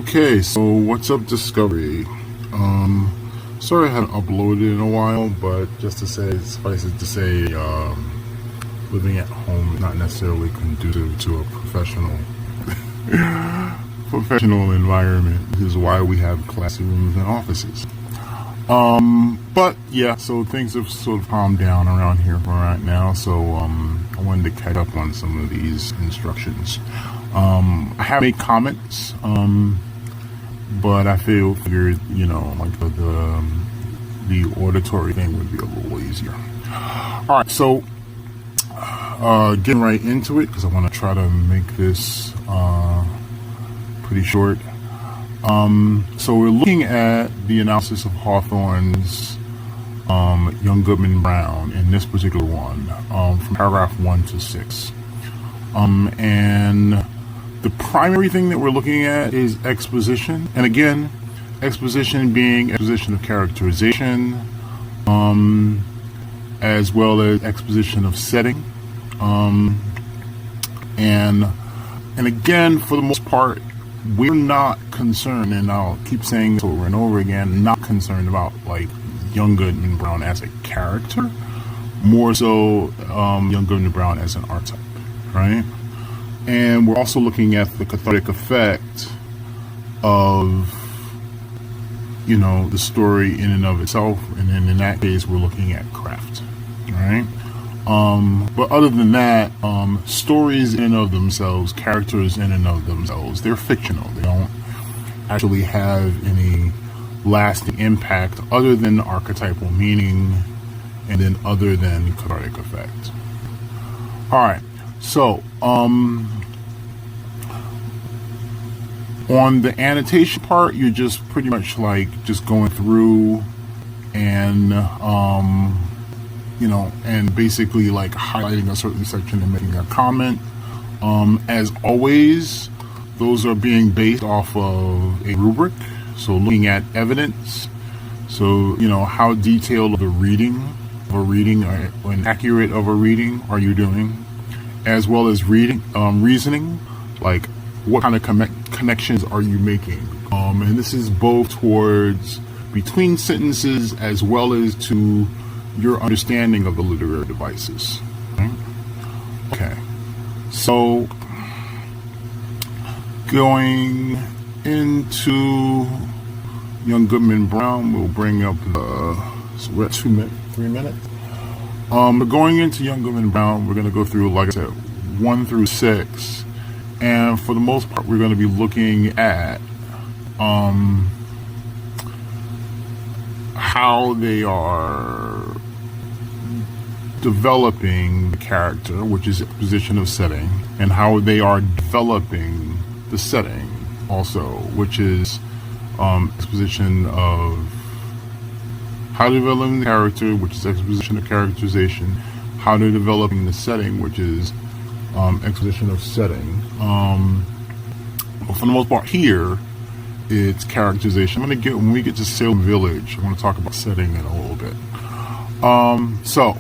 Okay, so what's up, Discovery? Sorry I haven't uploaded in a while, but just to say, suffice it to say, living at home is not necessarily conducive to a professional environment. This is why we have classrooms and offices. But yeah, so things have sort of calmed down around here for right now, so I wanted to catch up on some of these instructions. I have made comments, but I figured, like the auditory thing would be a little easier. All right, so getting right into it, because I want to try to make this pretty short. So we're looking at the analysis of Hawthorne's Young Goodman Brown in this particular one, from paragraph 1 to 6. And the primary thing that we're looking at is exposition. And again, exposition being exposition of characterization, as well as exposition of setting. And again, for the most part, we're not concerned, and I'll keep saying this over and over again, not concerned about like Young Goodman Brown as a character, more so Young Goodman Brown as an archetype, right? And we're also looking at the cathartic effect of, the story in and of itself, and then in that case, we're looking at craft, right? But other than that, stories in and of themselves, characters in and of themselves, they're fictional. They don't actually have any lasting impact other than archetypal meaning, and then other than cathartic effect. All right, so on the annotation part, you're just pretty much like just going through and and basically like highlighting a certain section and making a comment. As always, those are being based off of a rubric. So looking at evidence. So, how detailed of a reading or an accurate of a reading are you doing? As well as reasoning, like what kind of connections are you making? And this is both towards between sentences as well as to your understanding of the literary devices. Okay, so going into Young Goodman Brown, we'll bring up so we're at 3 minutes. But going into Young Goodman Brown, we're going to go through, like I said, 1 through 6, and for the most part, we're going to be looking at how they are developing the character, which is exposition of setting, and how they are developing the setting also, which is exposition of how to develop the character, which is exposition of characterization, how they're developing the setting, which is exposition of setting. But for the most part here, it's characterization. When we get to Salem Village, I want to talk about setting in a little bit. So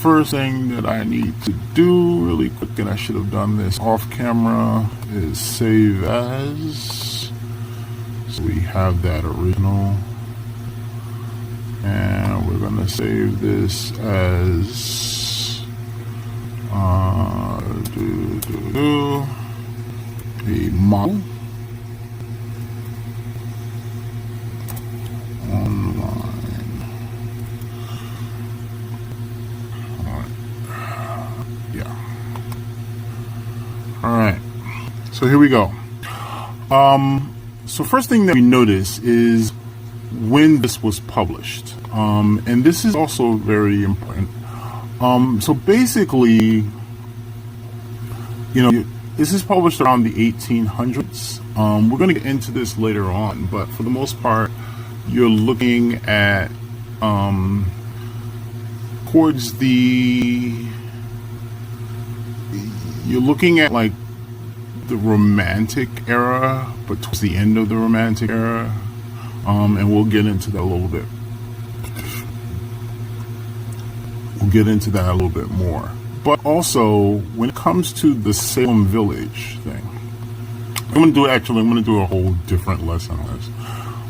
first thing that I need to do really quick, and I should have done this off camera, is save as. So we have that original, and we're going to save this as a model online. Yeah. All right. So here we go. So first thing that we notice is when this was published. And this is also very important. So basically, this is published around the 1800s. We're going to get into this later on, but for the most part, you're looking at you're looking at like the Romantic era, but towards the end of the Romantic era, and we'll get into that a little bit. We'll get into that a little bit more. But also, when it comes to the Salem Village thing, I'm going to do a whole different lesson on this.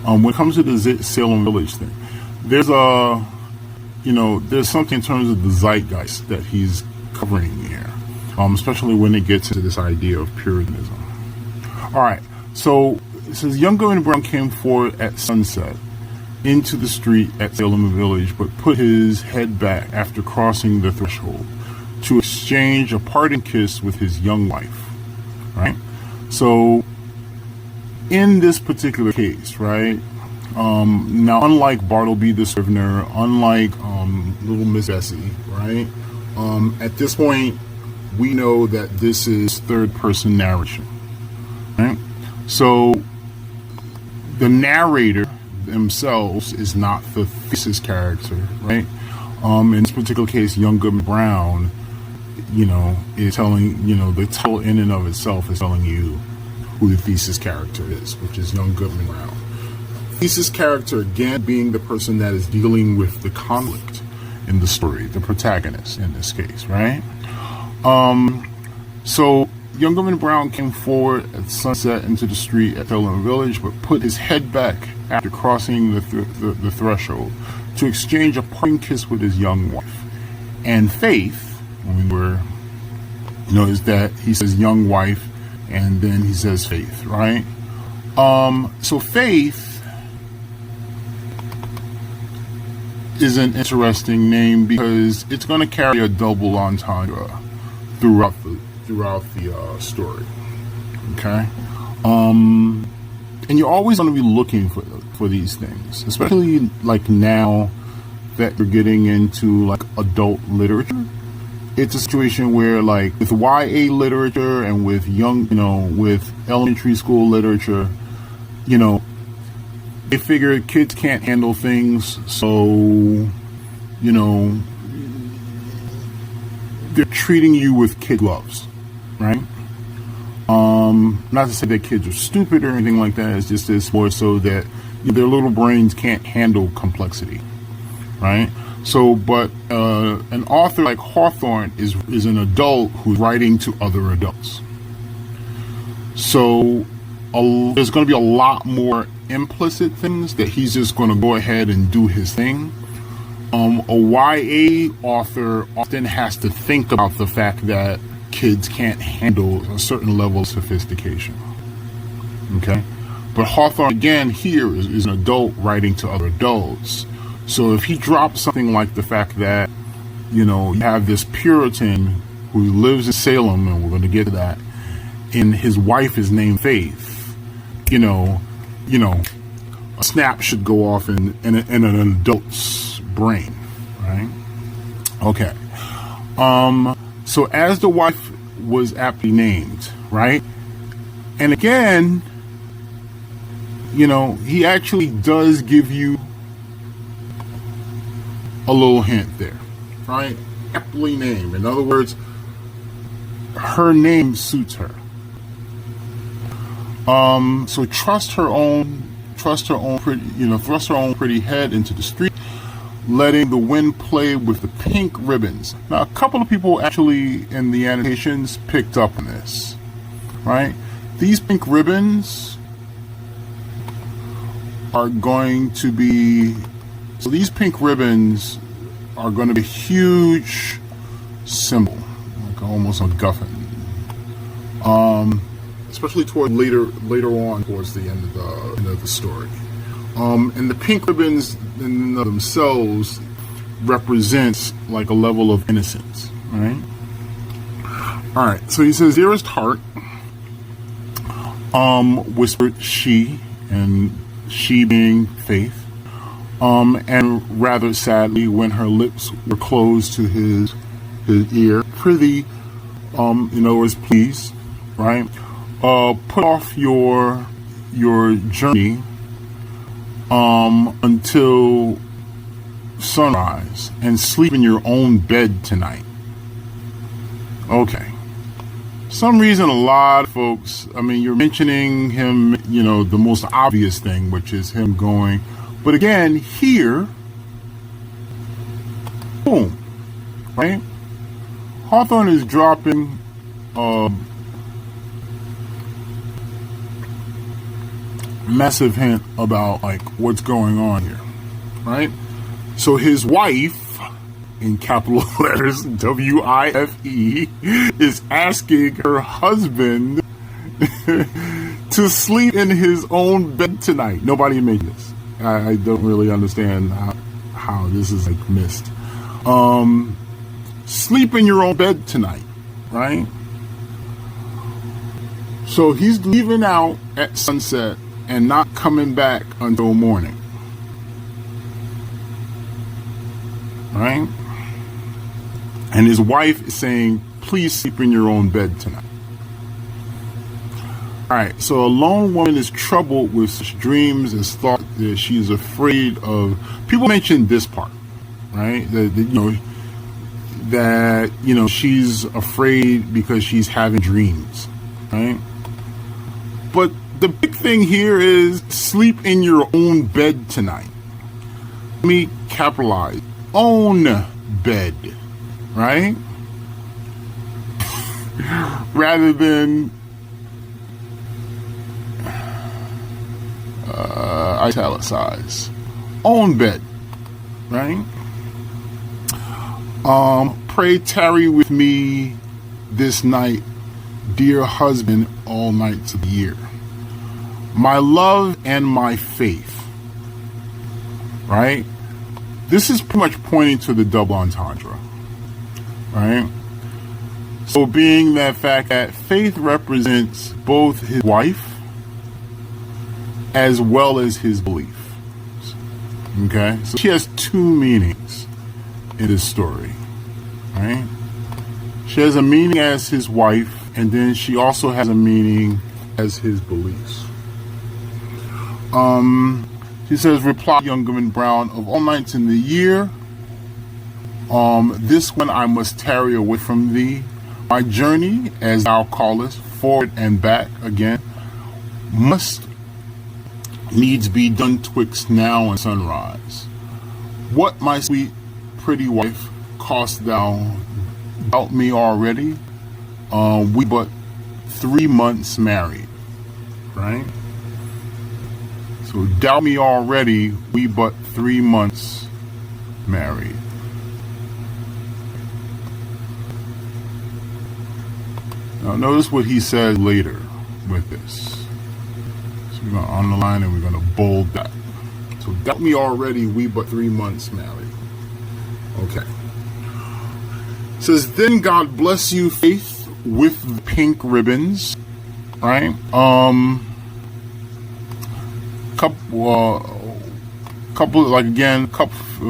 When it comes to the Salem Village thing, there's there's something in terms of the zeitgeist that he's covering here, especially when it gets into this idea of Puritanism. All right, so it says young Goodman Brown came forward at sunset into the street at Salem Village, but put his head back after crossing the threshold to exchange a parting kiss with his young wife. Right? So, in this particular case, right, now unlike Bartleby the Scrivener, unlike Little Miss Bessie, right, at this point, we know that this is third-person narration, right? So, the narrator themselves is not the thesis character, right? In this particular case, young Goodman Brown, is telling, the title in and of itself is telling you who the thesis character is, which is young Goodman Brown. Thesis character, again, being the person that is dealing with the conflict in the story, the protagonist in this case, right? So young Goodman Brown came forward at sunset into the street at Salem Village, but put his head back after crossing the threshold to exchange a parting kiss with his young wife. And Faith, is that he says young wife and then he says Faith, right? So Faith is an interesting name because it's going to carry a double entendre throughout the story. Okay, and you're always going to be looking for these things, especially like now that you're getting into like adult literature. It's a situation where, like, with YA literature and with with elementary school literature, they figure kids can't handle things, so, they're treating you with kid gloves, right? Not to say that kids are stupid or anything like that. It's more so that their little brains can't handle complexity, right? So, but an author like Hawthorne is an adult who's writing to other adults. So there's going to be a lot more implicit things that he's just going to go ahead and do his thing. A YA author often has to think about the fact that kids can't handle a certain level of sophistication. Okay? But Hawthorne, again, here is an adult writing to other adults. So if he drops something like the fact that, you have this Puritan who lives in Salem, and we're going to get to that, and his wife is named Faith, a snap should go off in an adult's brain, right? Okay. So as the wife was aptly named, right? And again, he actually does give you a little hint there, right? Aptly named. In other words, her name suits her. So thrust her own pretty head into the street, letting the wind play with the pink ribbons. Now, a couple of people actually in the annotations picked up on this, right? These pink ribbons are going to be a huge symbol, like almost a MacGuffin. Especially toward later on towards the end of the story. And the pink ribbons in and of themselves represents like a level of innocence, right? All right, so he says, "Dearest heart," whispered she, and she being Faith, and rather sadly when her lips were closed to his ear. "Prithee, was please, right? Put off your journey until sunrise and sleep in your own bed tonight." Okay. For some reason, a lot of folks, you're mentioning him, the most obvious thing, which is him going, but again, here, boom, right? Hawthorne is dropping massive hint about like what's going on here, right? So his wife, in capital letters WIFE, is asking her husband to sleep in his own bed tonight. Nobody made this. I don't really understand how this is like missed. Sleep in your own bed tonight, right? So he's leaving out at sunset and not coming back until morning, right? And his wife is saying, please sleep in your own bed tonight. All right, so a lone woman is troubled with such dreams as thought that she is afraid of. People mention this part, right? That she's afraid because she's having dreams, right? But the big thing here is sleep in your own bed tonight. Let me capitalize. Own bed, right? Rather than italicize. Own bed, right? Pray tarry with me this night, dear husband, all nights of the year. My love and my faith, right? This is pretty much pointing to the double entendre, right? So being that fact that faith represents both his wife as well as his belief. Okay? So she has two meanings in this story, right? She has a meaning as his wife, and then she also has a meaning as his beliefs. She says, reply, young Goodman Brown, of all nights in the year, this one I must tarry away from thee. My journey, as thou callest, forward and back again, must needs be done twixt now and sunrise. What, my sweet, pretty wife, cost thou doubt me already? We but 3 months married, right? So doubt me already, we but 3 months married. Now notice what he says later with this. So we're going to underline and we're going to bold that. So doubt me already, we but 3 months married. Okay. It says, then God bless you, Faith, with the pink ribbons, right?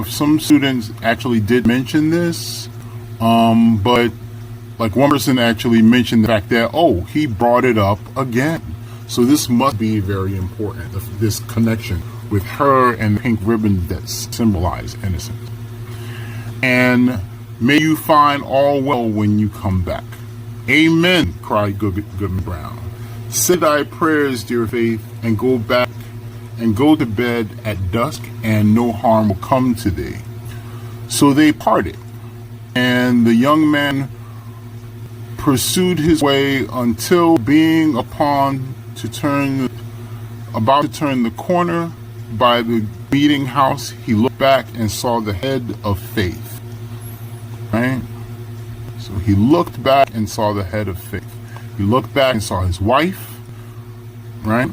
Some students actually did mention this, but like one person actually mentioned the fact that, he brought it up again. So this must be very important, this connection with her and the pink ribbon that symbolize innocence. And may you find all well when you come back. Amen, cried Goodman Brown. Say thy prayers, dear Faith, and go back and go to bed at dusk, and no harm will come to thee. So they parted, and the young man pursued his way until, being about to turn the corner by the meeting house, he looked back and saw the head of Faith. Right? So he looked back and saw the head of Faith. He looked back and saw his wife, right?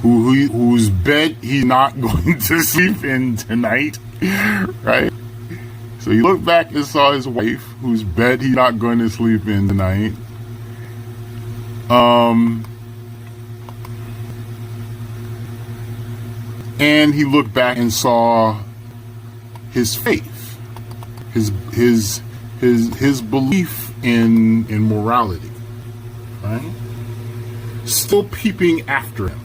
Whose bed he's not going to sleep in tonight, right? So he looked back and saw his wife, whose bed he's not going to sleep in tonight. And he looked back and saw his faith, his belief in morality, right? Still peeping after him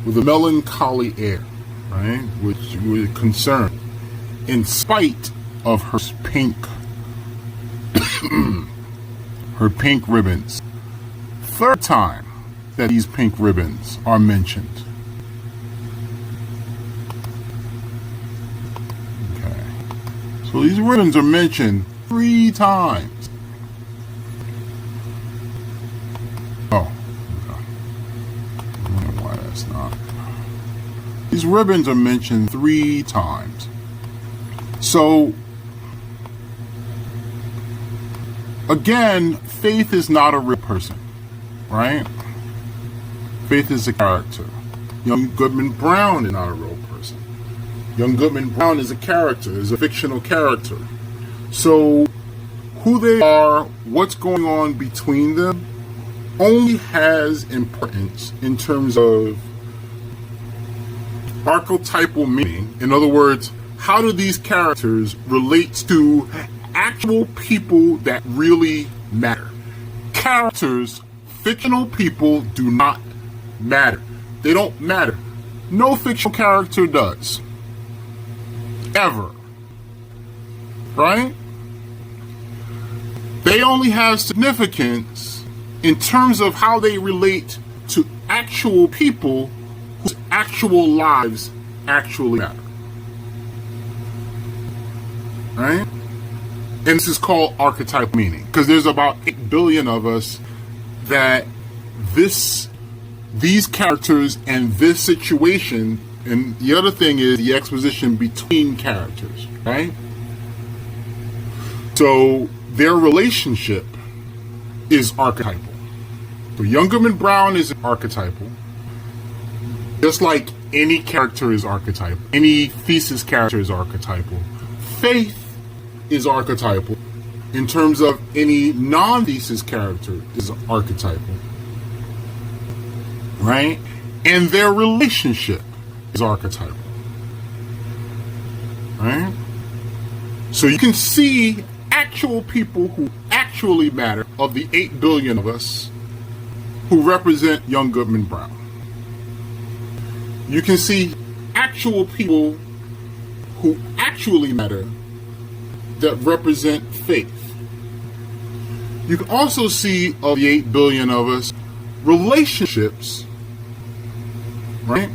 with a melancholy air, right? Which was concerned, in spite of her pink, her pink ribbons. Third time that these pink ribbons are mentioned. Okay, so these ribbons are mentioned 3 times. Oh, okay. it's not. These ribbons are mentioned 3 times. So, again, Faith is not a real person, right? Faith is a character. Young Goodman Brown is not a real person. Young Goodman Brown is a character, is a fictional character. So, who they are, what's going on between them, only has importance in terms of archetypal meaning. In other words, how do these characters relate to actual people that really matter? Characters, fictional people, do not matter. They don't matter. No fictional character does. Ever. Right? They only have significance in terms of how they relate to actual people whose actual lives actually matter. Right? And this is called archetype meaning, because there's about 8 billion of us that these characters and this situation, and the other thing is the exposition between characters, right? So their relationship is archetypal. So Young Goodman Brown is archetypal, just like any character is archetypal. Any thesis character is archetypal. Faith is archetypal in terms of any non-thesis character is archetypal, right? And their relationship is archetypal, right? So you can see actual people who actually matter of the 8 billion of us who represent Young Goodman Brown. You can see actual people who actually matter that represent faith. You can also see of the 8 billion of us relationships, right,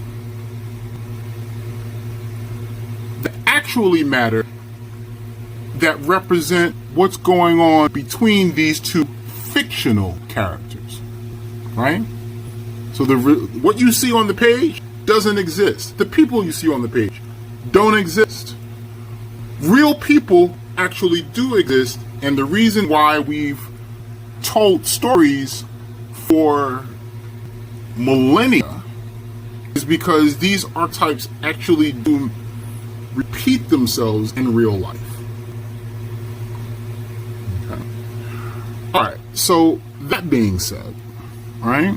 that actually matter, that represent what's going on between these 2 fictional characters, right? So what you see on the page doesn't exist. The people you see on the page don't exist. Real people actually do exist, and the reason why we've told stories for millennia is because these archetypes actually do repeat themselves in real life. Okay. Alright, so that being said, right,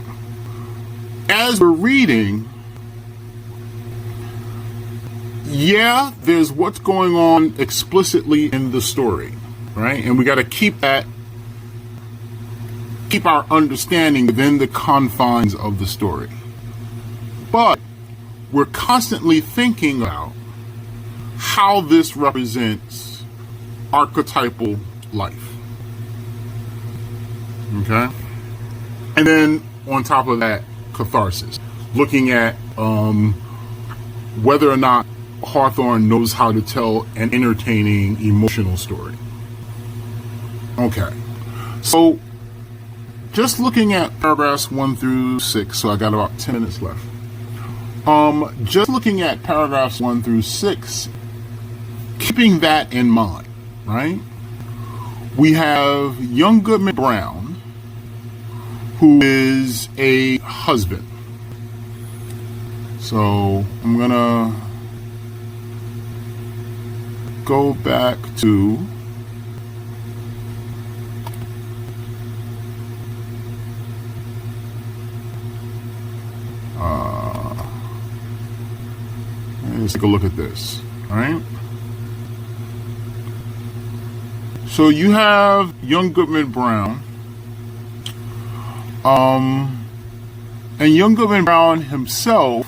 as we're reading, yeah, there's what's going on explicitly in the story, right? And we got to keep our understanding within the confines of the story. But we're constantly thinking about how this represents archetypal life. Okay? And then on top of that, catharsis. Looking at whether or not Hawthorne knows how to tell an entertaining emotional story. Okay, so just looking at paragraphs 1 through 6, so I got about 10 minutes left. Just looking at paragraphs 1 through 6, keeping that in mind, right? We have Young Goodman Brown, who is a husband. So I'm gonna go back to let's take a look at this. All right. So you have Young Goodman Brown, and Young Goodman Brown himself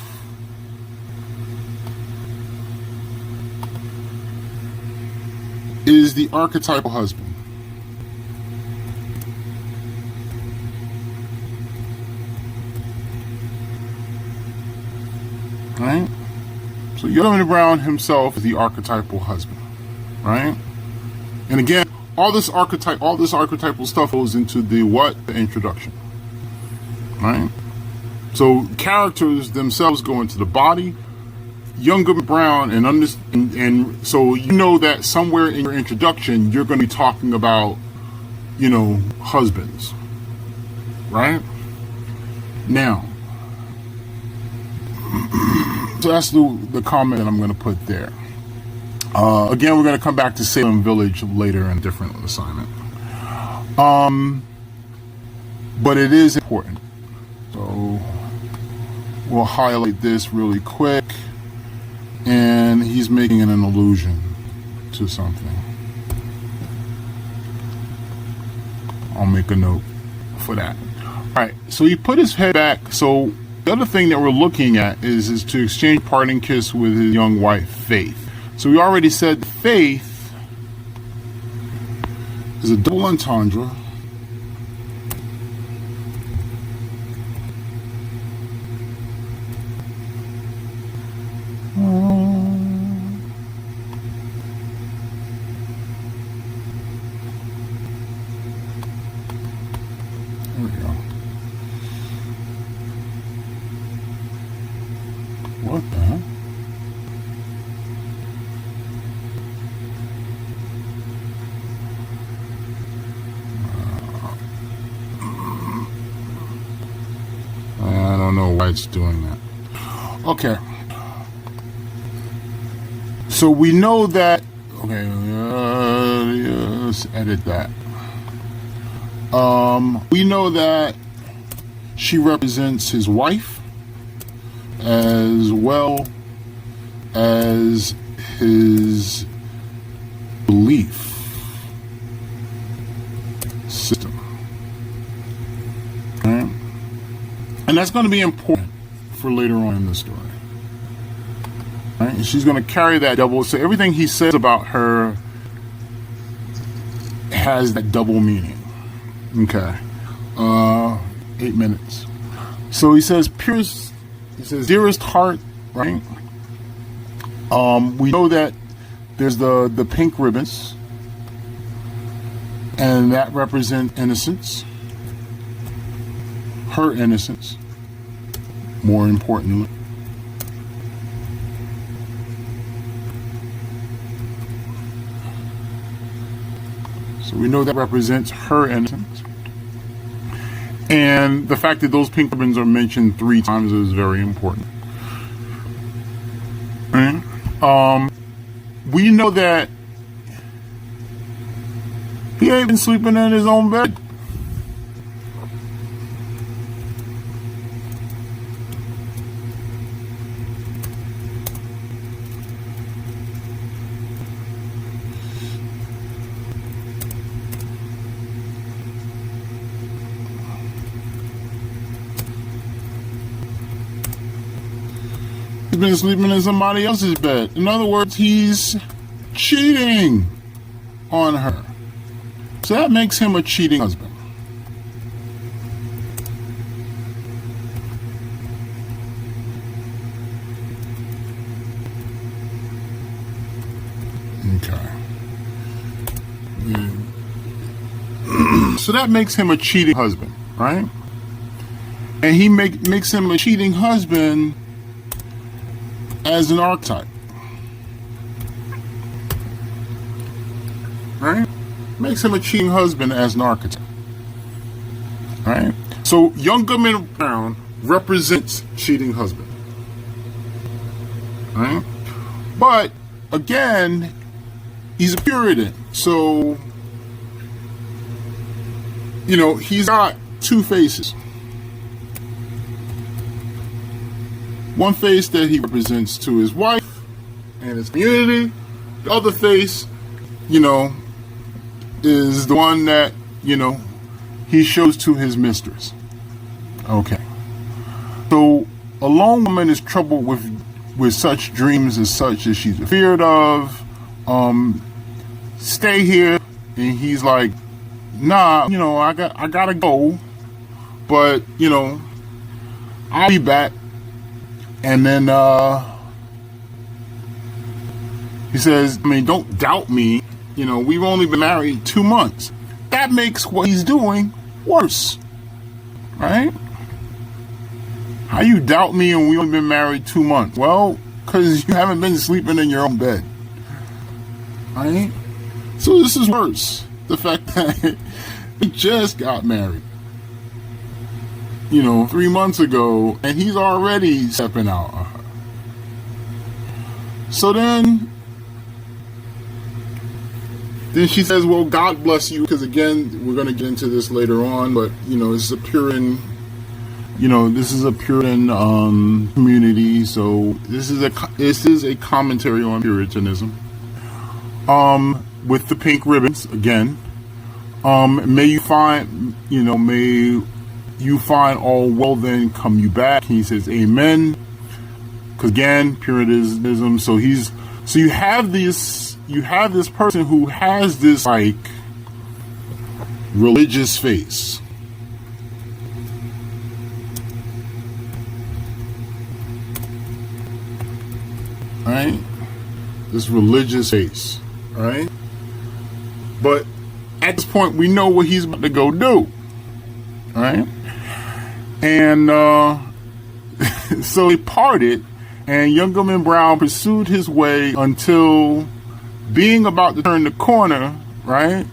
is the archetypal husband. Right? So Young Goodman Brown himself is the archetypal husband. Right? And again, all this archetypal stuff goes into the what? The introduction. Right? So characters themselves go into the body. Younger Brown, and so you know that somewhere in your introduction you're going to be talking about, husbands, right? Now, so that's the comment that I'm going to put there. Again, we're going to come back to Salem Village later in a different assignment. But it is important. So we'll highlight this really quick. And he's making an allusion to something. I'll make a note for that. All right, so he put his head back. So the other thing that we're looking at is to exchange parting kiss with his young wife, Faith. So we already said Faith is a double entendre. There we go. What the heck? I don't know why it's doing that. Okay. So we know that. Okay, let's edit that. We know that she represents his wife as well as his belief system. Right? And that's going to be important for later on in the story. Right? And she's going to carry that double. So everything he says about her has that double meaning. Okay. 8 minutes. So he says, dearest heart, right? We know that there's the pink ribbons, and that represents innocence. Her innocence, more importantly. So we know that represents her innocence. And the fact that those pink ribbons are mentioned 3 times is very important. Right? We know that he ain't been sleeping in his own bed. He's been sleeping in somebody else's bed. In other words, he's cheating on her. So that makes him a cheating husband. Okay. So that makes him a cheating husband, right? And he makes him a cheating husband as an archetype. Right? Makes him a cheating husband as an archetype. Right? So young Goodman Brown represents cheating husband. Right? But again, he's a Puritan. So, he's got 2 faces. One face that he represents to his wife and his community. The other face, is the one that, he shows to his mistress. Okay. So a lone woman is troubled with such dreams as such as she's afeared of. Stay here. And he's like, nah, I gotta go. But, I'll be back. And then he says, don't doubt me. We've only been married 2 months. That makes what he's doing worse. Right? How you doubt me and we only been married 2 months? Well, because you haven't been sleeping in your own bed. Right? So this is worse. The fact that he just got married, 3 months ago, and he's already stepping out on her. So then she says, well, God bless you, because again, we're going to get into this later on, but, this is a Puritan, community, so this is a commentary on Puritanism. With the pink ribbons, again, may you find all well then come you back. He says, amen. Because again, Puritanism, so you have this person who has this like religious face. Right? This religious face. Right? But at this point, we know what he's about to go do. Right? And so they parted, and young Goodman Brown pursued his way until, being about to turn the corner, right?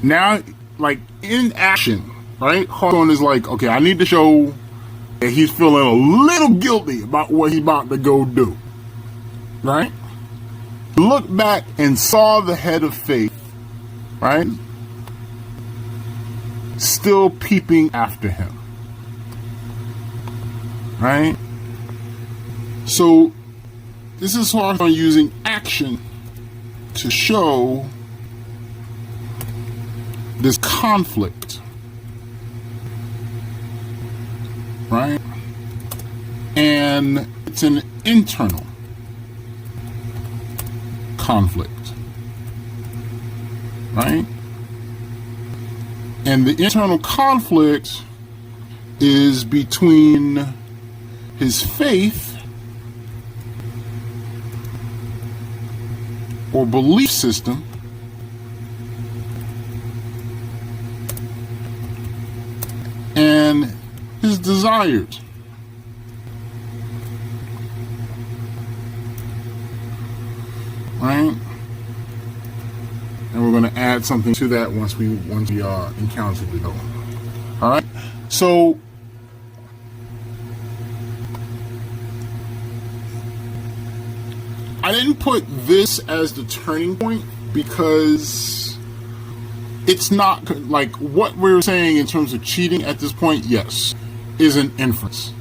Now, like in action, right? Hawthorne is like, okay, I need to show that he's feeling a little guilty about what he's about to go do. Right? Looked back and saw the head of faith, right? Still peeping after him. Right? So this is Hawthorne using action to show this conflict. Right? And it's an internal conflict. Right? And the internal conflict is between his faith or belief system and his desires. Right? And we're going to add something to that once we encounter the goal. All right? So I didn't put this as the turning point because it's not like what we're saying in terms of cheating at this point, yes, is an inference.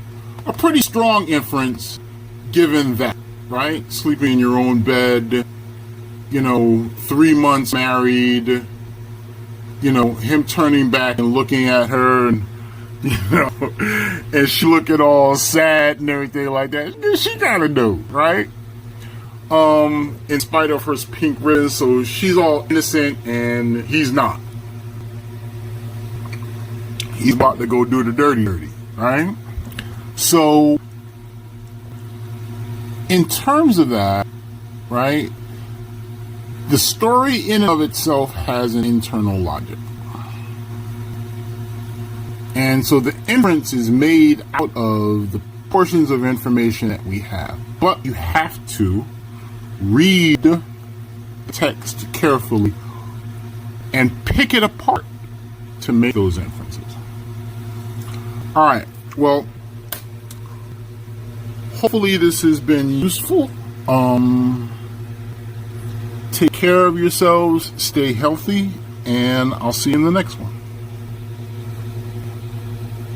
A pretty strong inference given that, right? Sleeping in your own bed, 3 months married, him turning back and looking at her and, and she looking all sad and everything like that. She gotta know, right? In spite of her pink ribbon, so she's all innocent and he's not. He's about to go do the dirty, right? So, in terms of that, right, the story in and of itself has an internal logic. And so the inference is made out of the portions of information that we have. But you have to read the text carefully and pick it apart to make those inferences. All right. Well, hopefully this has been useful. Take care of yourselves, stay healthy, and I'll see you in the next one.